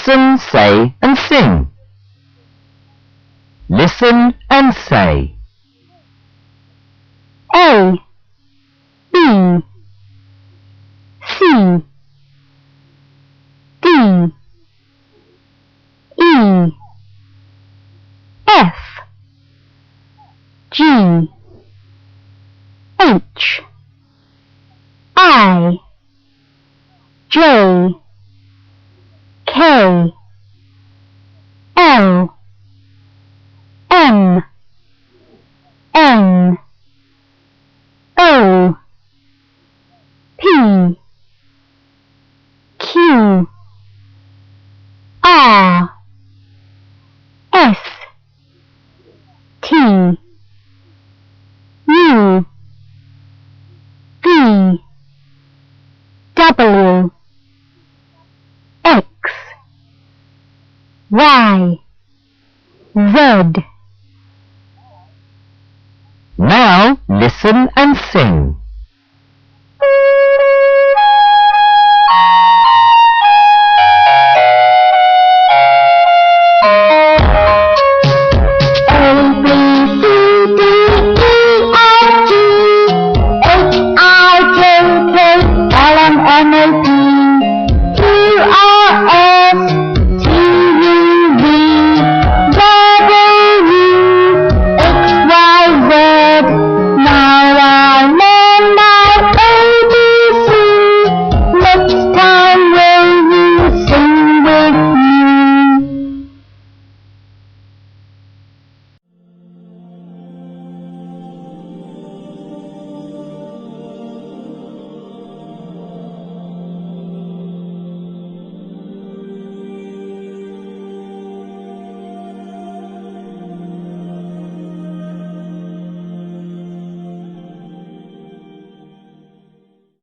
Listen, say and sing. Listen and say. A, B, C, D, E, F, G, H, I, J, K, L, M, N, O, P, Q, R, S, T, U, V, W, X, Y, Z. Now listen and sing.